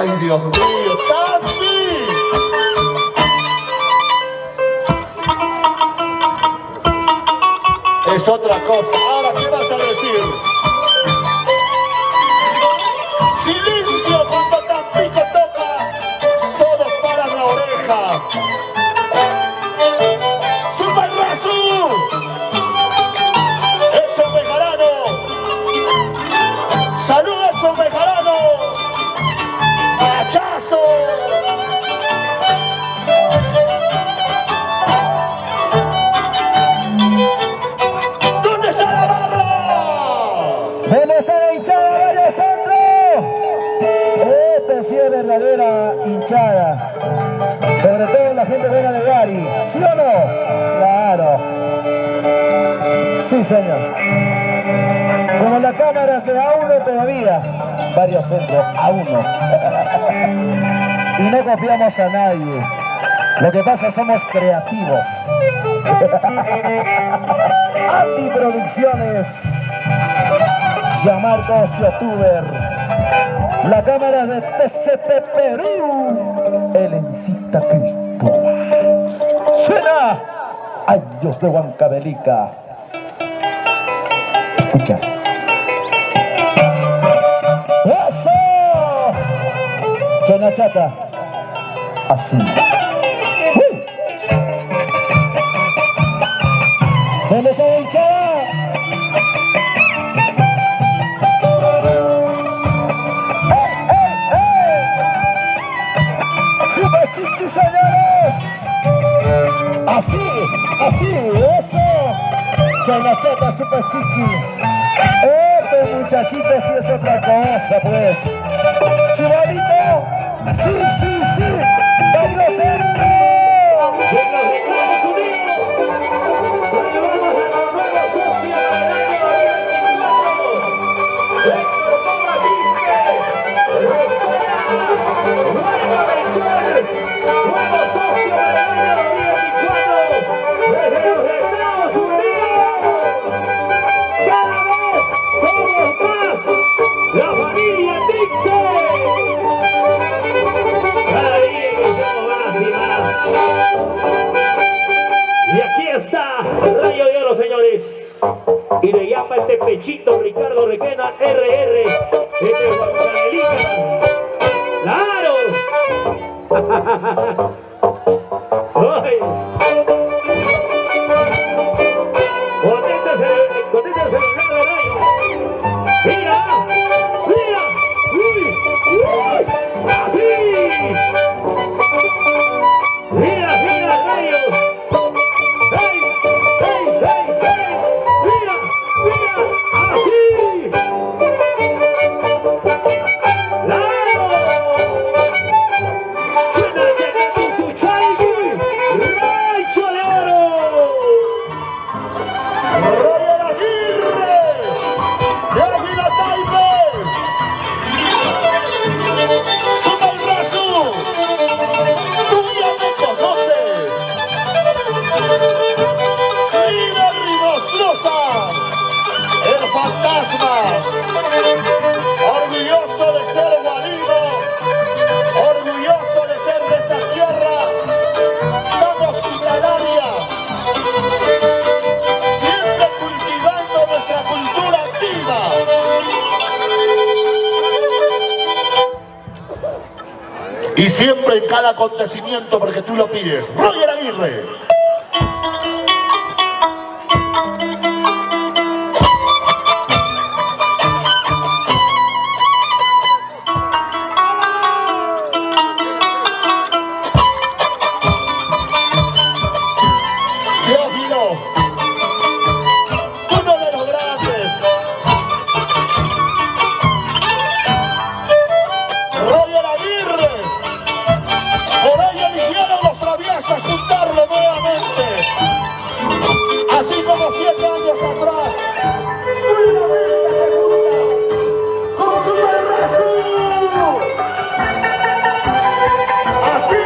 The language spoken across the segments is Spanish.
¡Ay, Dios mío! ¡Taxi! Es otra cosa. Ahora, ¿qué vas a decir? Silencio cuando Tampico toca. Todos paran la oreja. ¡Super Rasu! ¡Edson Bejarano! ¡Saluda Edson Bejarano! ¡Hachazo! ¿Dónde está la barra? ¿Dónde está la hinchada, Mario Sandro? Esta sí es verdadera hinchada. Sobre todo la gente buena de Bari. ¿Sí o no? Claro. Sí, señor. Como la cámara se da uno todavía. Varios centros a uno. Y no confiamos a nadie. Lo que pasa, somos creativos. Andy Producciones. Yamarcos Youtuber. La cámara de TCT Perú. Elencita Cristóbal. Suena Años de Huancavelica. Escucha. ¡Eso! Chona chata. Así. ¿Dónde está la hinchada? ¡Super Chichi, señores! Así, eso. Chanachata, Super Chichi. Este muchachito sí es otra cosa, pues. Chivalito, sí. ¡Bailo Centro! ¡Llenos de Estados Unidos! ¡Saludamos a la nueva socia del año 2024! ¡Héctor Batiste! ¡Rosana! ¡Nueva Melchor! ¡Nuevo socio del año 2024! ¡Desde los Estados Unidos! ¡Cada vez somos más! ¡La familia Dixon! ¡Cada día que somos más y más! Y aquí está Rayo de Oro, señores. Y le llama este pechito Ricardo Requena RR. Este es Huancavelica. ¡Claro! ¡Ay! Conténtese el de Rayo. ¡Mira! ¡Uy! ¡Así! ¡Mira, Rayo! ¡Hey! ¡Mira! ¡Así! ¡Claro! ¡Chena con su chaibuy! ¡Rayo de Oro! ¡Roger Aguirre! ¡De Águila Taipe! ¡Super Rasu! ¡Tú ya me conoces! ¡Líder Rinostrosa! ¡El fantasma! ¡Orgulloso de ser guarino! ¡Orgulloso de ser de esta tierra tan hospitalaria! ¡Siempre cultivando nuestra cultura antigua! Y siempre en cada acontecimiento, porque tú lo pides. Roger Aguirre. Teófilo, uno de los grandes. Roger Aguirre. Por ahí eligieron los traviesos juntarlo nuevamente. Así como 7 años atrás. Nuevamente se junta con Super Rasu. Así.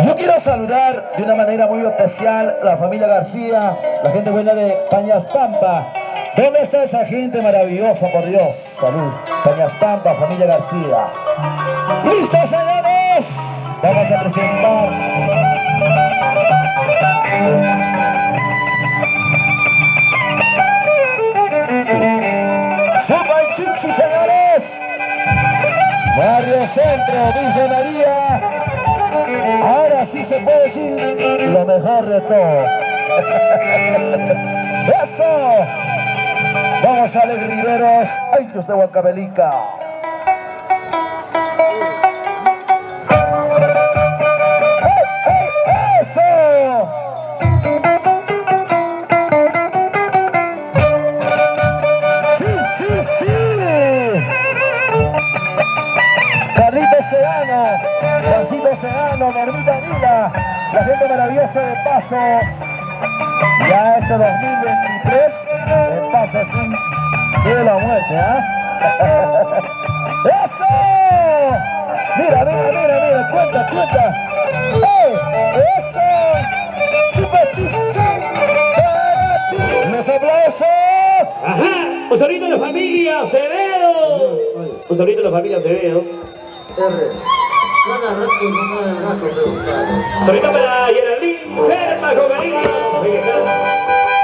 Yo quiero saludar de una manera muy especial a la familia García, la gente buena de Pañas Pampa, ¿Dónde está esa gente maravillosa, por Dios? Salud. Cañastampa, familia García. ¡Listos, señores! Vamos a presentar Super Chichi, señores. Barrio Centro, Villa María. Ahora sí se puede decir lo mejor de todo. ¡Eso! Vamos a Alex Riveros. ¡Ay, Dios de Huancavelica! ¡Eso! ¡Sí, sí, sí! Carlitos Sedano, Juancito Sedano, Normita Vila, la gente maravillosa de Pasos. Ya este 2023, el Paso es un cielo a muerte, ¿ah? ¡Eso! Mira, cuenta. ¡Ey! ¡Eso! ¡Super Chichi! ¡Los aplausos! Ajá, un saludito de la familia Acevedo. Un saludito de la familia Acevedo. Cada rato no me da gato preguntando. Saludito para Geraldine Serma con cariño.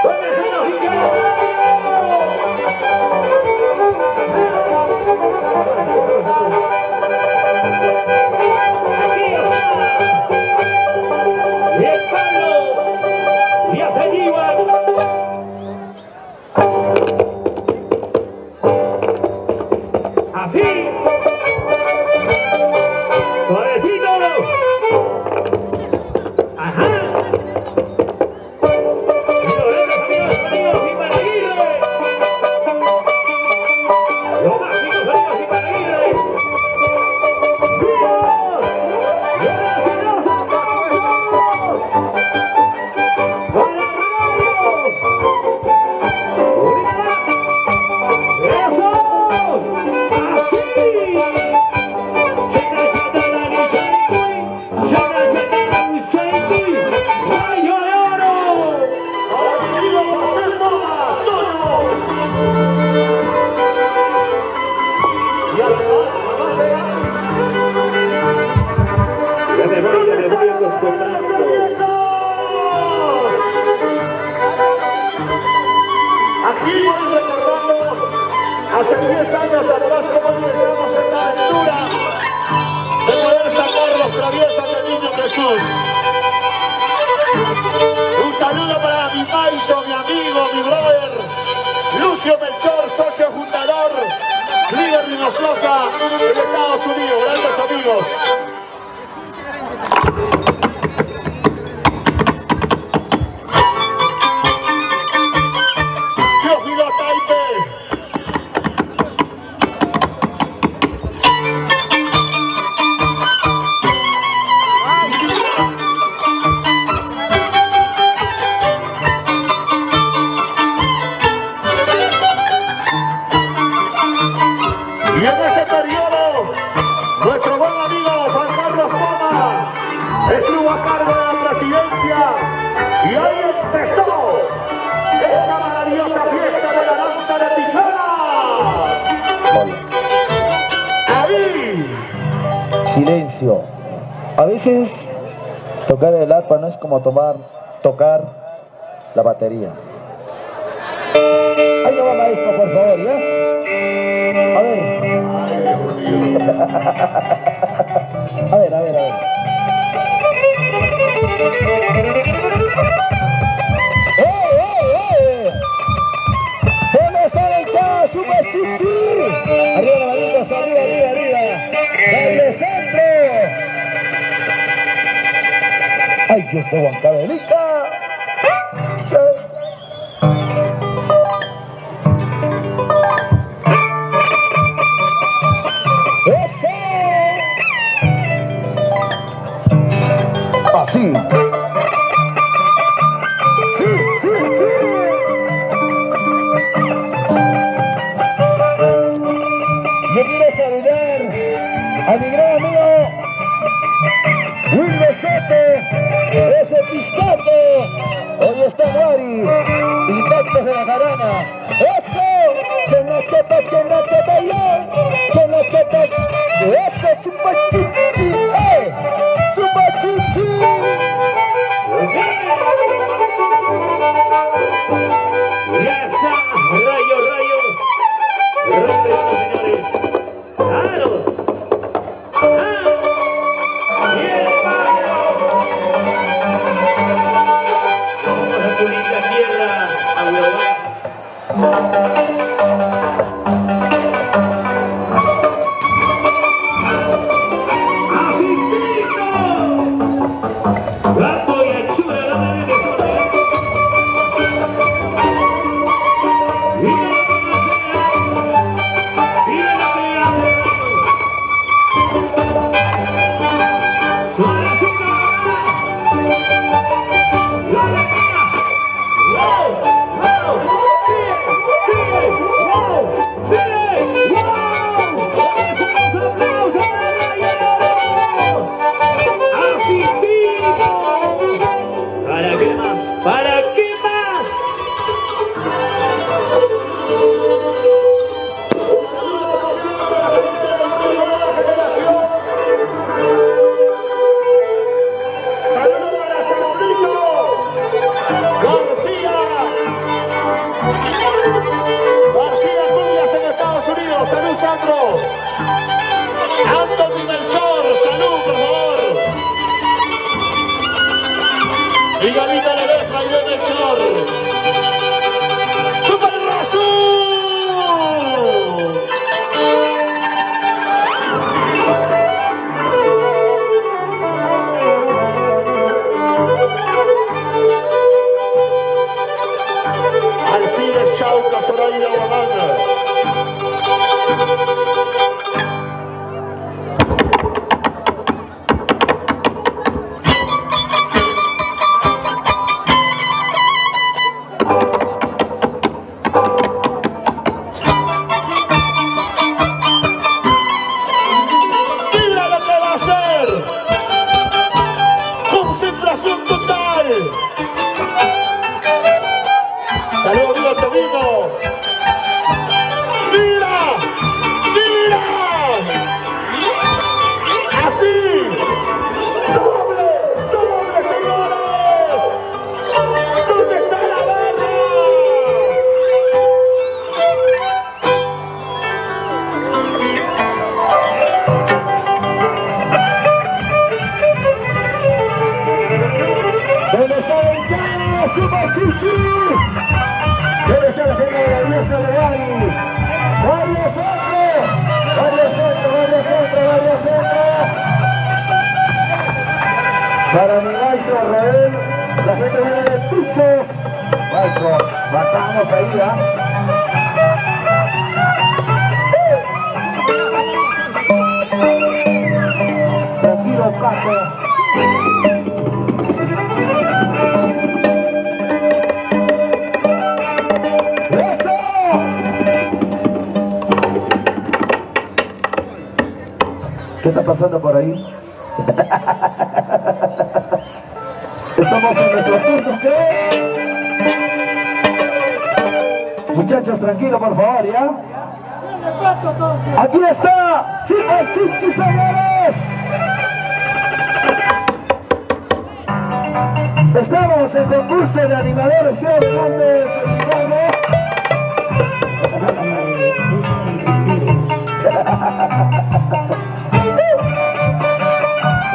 ¿Dónde están los hinchas? Aquí está. Y el Pablo. Y hace igual. Así. Suavecito. Ajá. Y los grandes amigos Ipaneguirre. Los máximos amigos Ipaneguirre. ¡Viva! ¡Gracias a los aplausos! ¡Para el radio! ¡Una más! ¡Eso! ¡Así! ¡Rayo de oro! Ahora mi querido José Moga, Tono. Y además, Ya me voy acostumbrando. aquí voy recordando hace 10 años atrás cómo empezamos esta aventura de poder sacar los traviesos del niño Jesús. Un saludo para mi paiso, mi amigo, mi brother, Lucio Melchor, socio fundador, líder Rinososa de Estados Unidos, grandes amigos. Teófilo Taipe. Y en ese periodo, nuestro buen amigo Juan Carlos Poma estuvo a cargo de la presidencia y ahí empezó esta maravillosa fiesta de la danza de Tijana. Ahí. Silencio. A veces tocar el arpa no es como tocar la batería. Ahí no va, maestro, por favor, ¿ya? A ver. A ver. ¿Dónde está la hinchada Super Chichi? Arriba, manitos, arriba. Dale centro. Ay, Dios de Huancavelica. Así. Sí. Yo quiero saludar a mi gran amigo Wilmer Soto, ese piscote. chata ya, son las chatas de ese Super Chichi, Super Chichi. ¡Esa! ¡Rayo, rayo! ¡Rayo, señores! ¡Claro! ¡Ah! ¡Bien, Mario! Vamos a pulir la tierra a ¡Asistito! ¡Gato y achura la madre de Sonia! ¿Para qué más? ¿Para qué más? García Cubias en Estados Unidos. Salud, Sandro. Anthony Melchor, salud, por favor. Miguelita Ledesma y de Melchor. ¡Super Razú! Alcides Chauca, Soraya Guamana. Mira lo que va a hacer. Concentración total. Salió bien Tobino. ¡Mira! ¡Mira! ¡Así! ¡Doble! ¡Doble, señores! ¿Dónde está la barra? ¿Dónde está la hinchada? Super Chichi. ¿Dónde está la gente de la iglesia de Bari? Barrio Centro, Barrio Centro, Barrio Centro, Barrio Centro. Para mi maestro Rael, la gente viene de Pichos. Maestro, matamos ahí, Tranquilo, Caco. ¿Qué está pasando por ahí? Estamos en nuestro turno, ¿qué? Muchachos, tranquilos, por favor, ¿ya? Aquí está Super Chichi, señores. Estamos en concurso de animadores, creo que grandes mexicanos.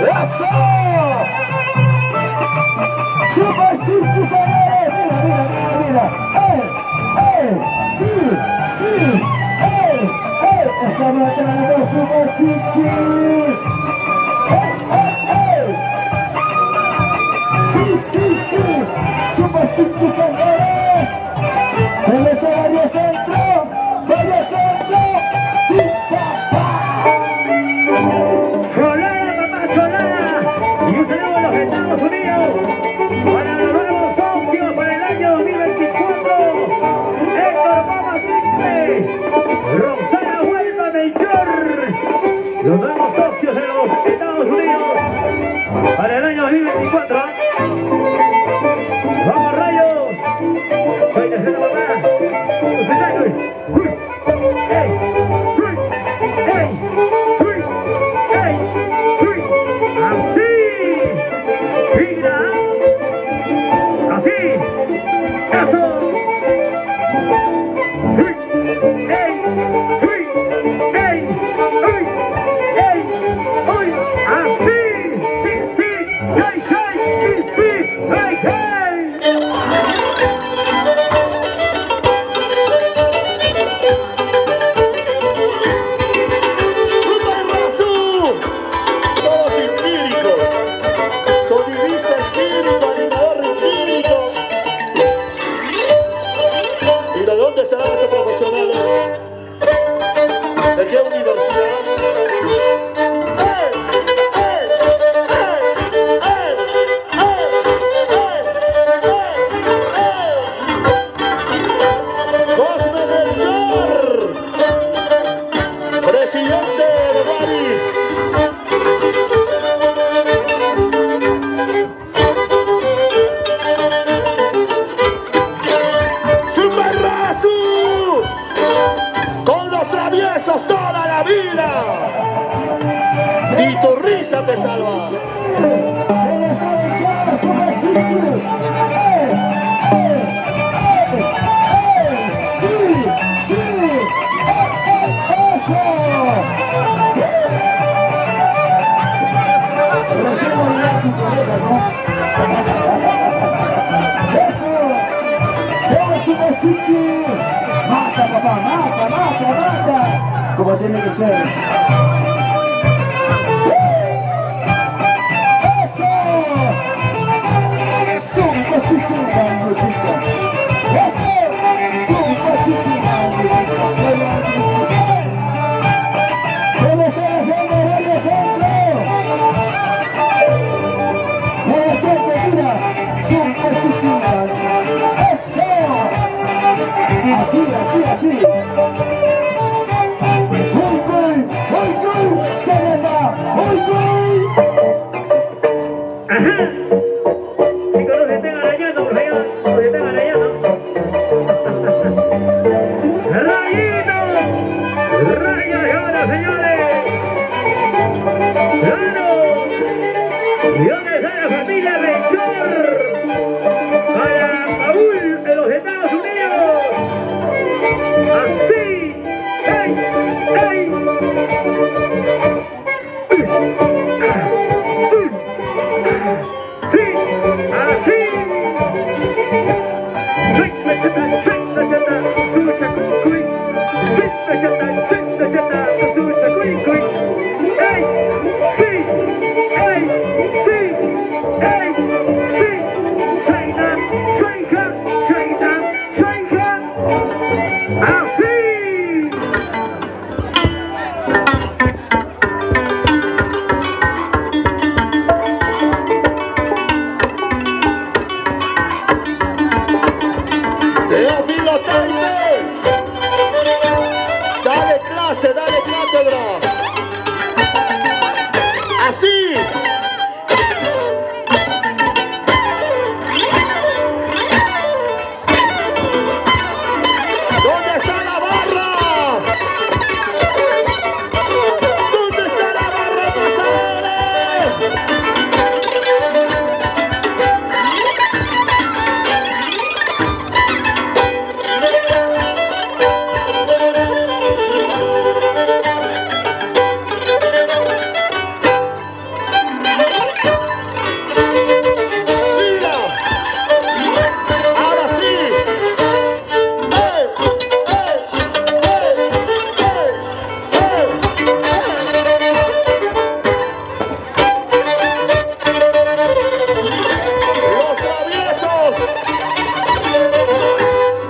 ¡Eso! ¡Super Chichi, señores! ¡Mira, mira, mira, mira! ¡Sí! ¡Sí! ¡Está matando Super Chichi! ¡Sí, sí, sí! ¡Super Chichi, señores! ¡En este Barrio Centro! ¡Barrio Centro! ¡Sí, papá! ¡Solana, papá, Solana! Y un saludo a los Estados Unidos para los nuevos socios para el año 2024. Héctor Mama Triple, Roxana Huelva Melchor. Los nuevos socios de los Estados Unidos para el año 2024. ¡Vamos, Rayos! ¡Soy de papá! ¡Hey! Aquí hay universidad. Cosme Melchor, presidente de Bari. Superrazu, con los traviesos toda la vida. Y tu risa te salva. Mata, papá, mata, mata, mata, como tiene que ser. ¡Eso! ¡Super chichi, muchachos! ¡Eso! ¡Super chichi, muchachos! ¿Cómo está la gente de Barrio Centro? ¡Buena suerte, mira! ¡Super chichi! ¡Eso! Así, así, así. ¡Hoy, ¡Chaneta! ¡Hoy, Ajá. Chicos, no se estén arañando, por favor. No se estén arañando. ¡Rayito! ¡Rayo de oro, señores! ¡Claro! ¿Y dónde está la familia Melchor? Para Paul de los Estados Unidos. Así. ¡Ey! ¡Ey! ¡Sí! ¡Así! ¡Ey! ¡Sí! ¡Ey! ¡Sí! ¡Ey! ¡Sí! ¡China! ¡China! ¡China! ¡China! ¡Así! Teófilo Teite, dale clase, dale cátedra. Así. ¿Dónde está la barra? ¿Dónde está la barra, Pasares? Mira, ahora sí. Los traviesos,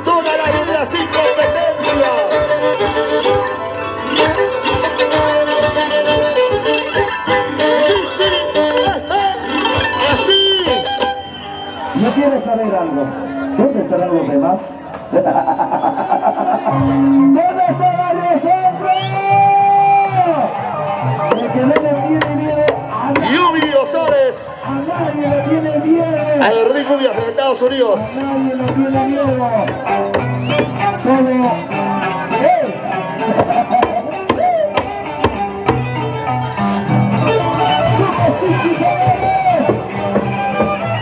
toda la vida sin competencia. Sí, sí, así. ¿No quieres saber algo? ¿Dónde estarán los demás? ¿Dónde está Barrio Centro? El que no le tiene miedo a nadie, Yubi Osores, a nadie le tiene miedo. al Rico de Estados Unidos. A nadie le tiene miedo. Solo él. ¡Super chichi, señores!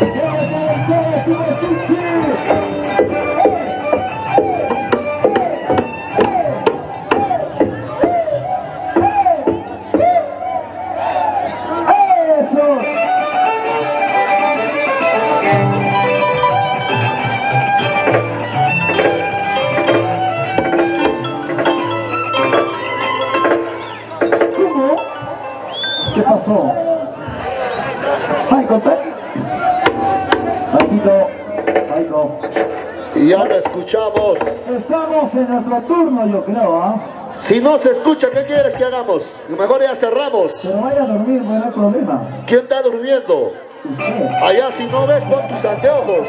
¡Vamos a echar a Super chichi! ¡Eso! ¿Cómo? ¿Qué pasó? Michael, Michael, Y ya lo escuchamos. estamos en nuestro turno, yo creo, ¿ah? Si no se escucha, ¿qué quieres que hagamos? Mejor ya cerramos. Pero vaya a dormir, no hay problema. ¿Quién está durmiendo? Usted. Allá si no ves, pon tus anteojos.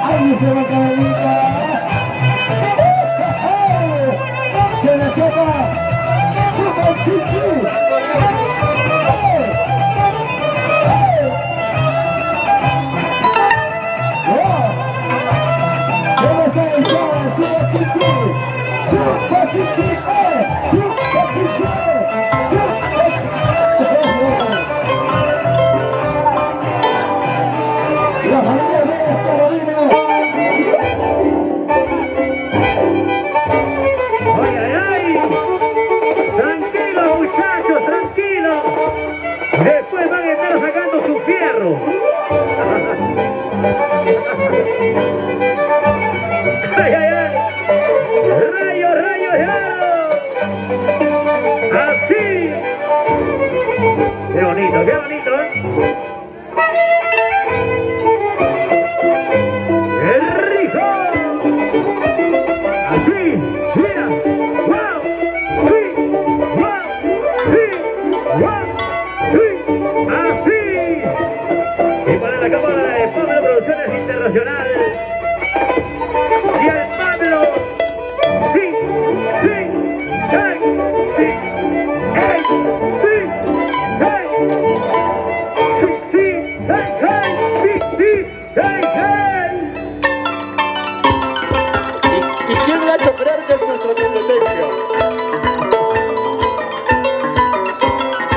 ¡Ahí se va Carolina! ¡Chela, chela! ¡Super chichi! ¿Cómo está el show? ¡Super chichi! ¡Super chichi! ¡Super chichi! ¡Super chichi! ¡La familia Vélez Carolina! ¡Ay, ay, ay! Tranquilo, muchachos, tranquilo. Después van a estar sacando su fierro. ¡Ay, ay, ay! ¡Rayo, rayo, rayo! ¡Así! ¡Qué bonito, qué bonito! ¡Qué rico! ¡Así! ¡Mira! ¡Wow! ¡Sí! ¡Wow! ¡Sí! ¡Wow! ¡Sí! ¡Así! Y para la cámara de Pablo Producciones Internacional. Y el Pablo. ¡Sí! ¡Sí! ¡Hey! ¡Sí! ¡Hey! ¡Sí! ¡Hey! ¡Sí! ¡Sí! ¡Hey! ¡Hey! ¡Sí! ¡Sí! ¡Hey! ¡Hey! ¿Y quién le ha hecho creer que es nuestra competencia?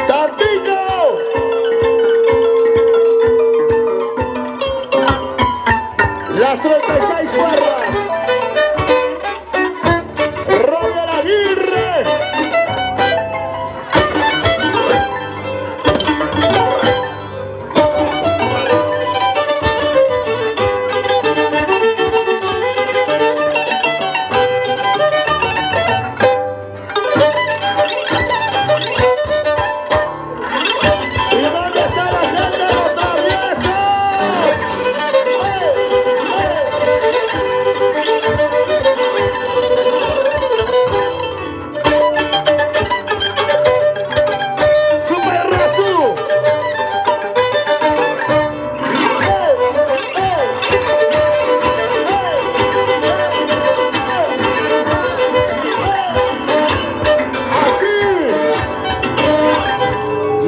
¡Tampico! Las 36 cuadras. Roger Aguirre. ¿Y dónde está la gente de los traviesos? ¡Super Razú! ¡Así!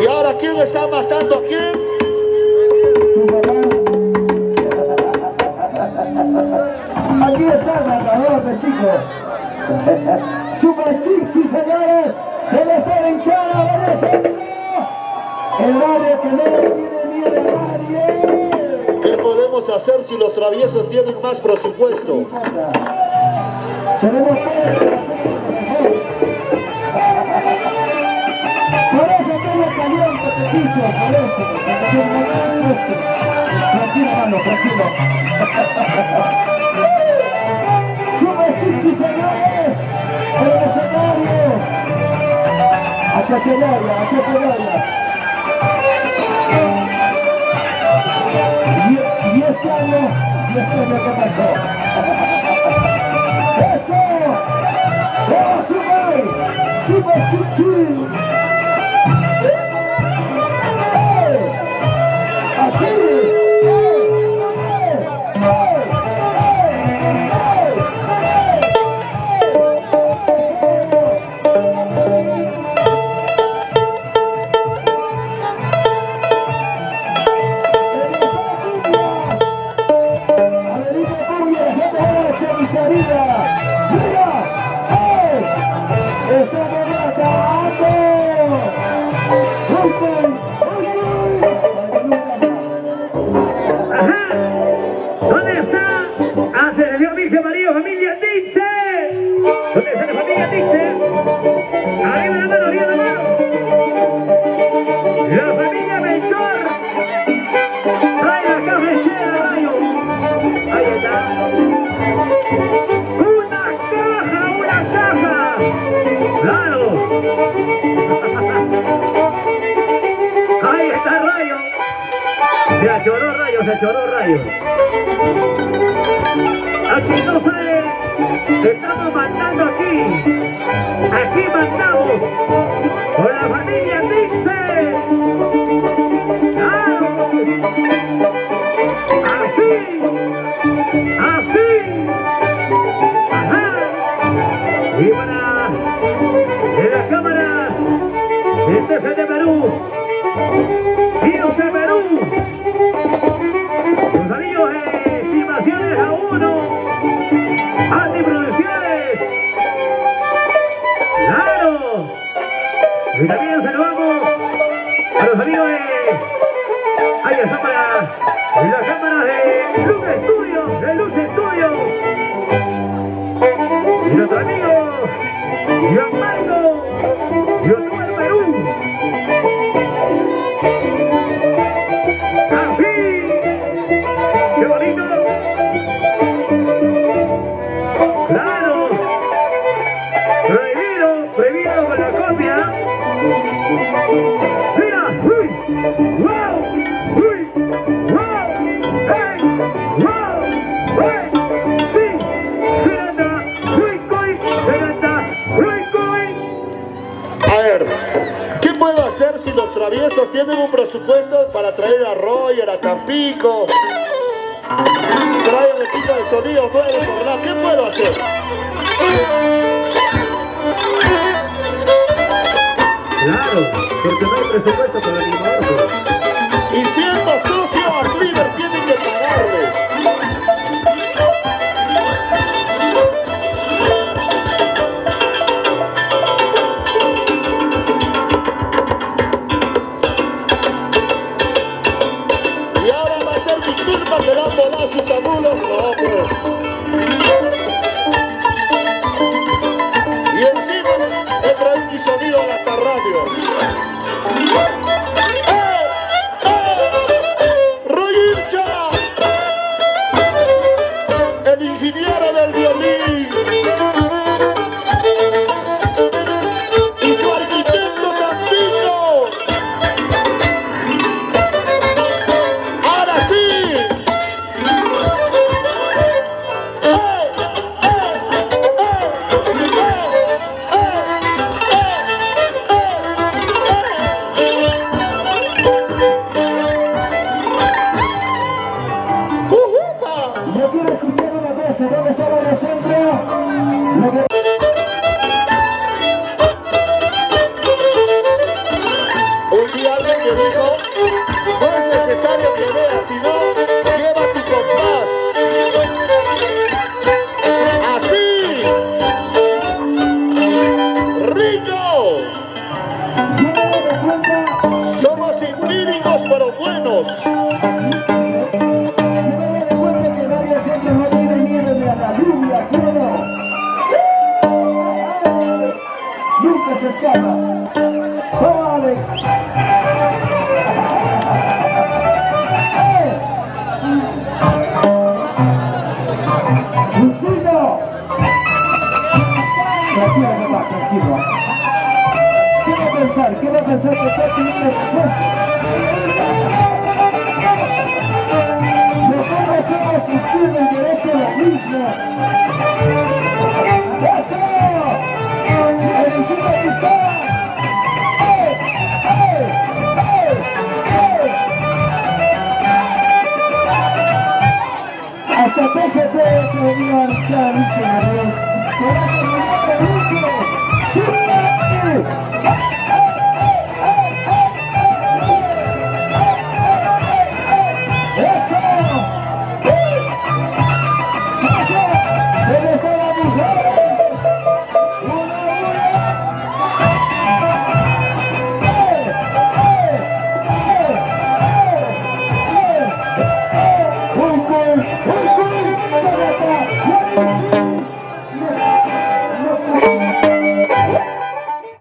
¿Y ahora quién está matando a quién? Tu mamá. Aquí está el matador de chicos. Super Chichi, señores. Él está en hinchada, Vélez Centro. El barrio que no le tiene miedo a nadie. ¿Qué podemos hacer si los traviesos tienen más presupuesto? Seremos todos mejor. Por eso todo caliente, Chicho, por eso. Tranquilo, mano, tranquilo. Super Chichi, señores. En el escenario. A Chachallaria, a Chachallaria. Y este año, ¿qué pasó? ¡Eso! ¡Oh, super! ¡Super Chichi! ¡Aquí! Ajá. ¿Dónde está? Hace el Dios Virgen María, familia Dice. ¿Dónde está la familia Dice? Arriba la mano, arriba la mano. La familia Melchor. Trae la cafechera, rayo. Ahí está. Una caja. Claro. Ahí está el rayo. Ya, Rayos de Choró Rayos. Aquí no sé, estamos mandando aquí. Aquí mandamos con la familia Dixon. ¡Vamos! Así, así. Ajá. Y para de las cámaras de TC de Perú. Tíos de Perú. Los amigos de Estimaciones a uno. Antiproducciones. ¡Claro! Y también saludamos a los amigos de... Ahí está para la cámara de Lucha Studios, de Lucha Studios. Y nuestro amigo Gianmarco, YouTube Perú. Así. ¡Qué bonito! ¡Claro! Prohibido, prohibido con la copia. ¡Mira! ¡Uy! ¡Wow! ¡Uy! ¡Wow! ¡Hey! ¡Wow! ¡Hey! ¡Sí! ¡Seranda! ¡Uy! ¡Coy! ¡Seranda! ¡Uy! ¡Coy! A ver, ¿qué puedo hacer si los traviesos tienen un presupuesto para traer a Roger, a Tampico? Traen equipo de sonido, pueden recordar, ¿qué puedo hacer? Claro, porque no hay presupuesto para el animador. Y siendo socio a River tienen que pagarle. Y ahora va a ser mi culpa que le han volado sus abuelos, no pues. Y encima he traído mi sonido a la radio. ¡Royincha! El ingeniero del violín y su arquitecto Campito. Ahora sí. Yo quiero escuchar una cosa, ¿dónde está el centro? Un día alguien me dijo, no es necesario que veas, sino lleva tu compás. Así. Rico. Somos empíricos pero buenos. Nunca se escapa. ¡Vamos, Alex! ¡Lucino! Tranquilo, papá, tranquilo. ¿Qué va a pensar? ¿Qué va a pensar que está teniendo después? Nosotros somos izquierda y derecha lo mismo. ¡Eso! ¡Felicita a Cristóbal! ¡Eh! ¡Eh! ¡Eh! ¡Eh! Hasta TCT se venía a luchar, Lucho Narroz. ¡Por eso me llamo Lucho! ¡Sí! ¡Eso! ¡Eso! ¿Dónde está la mujer? ¡Uy,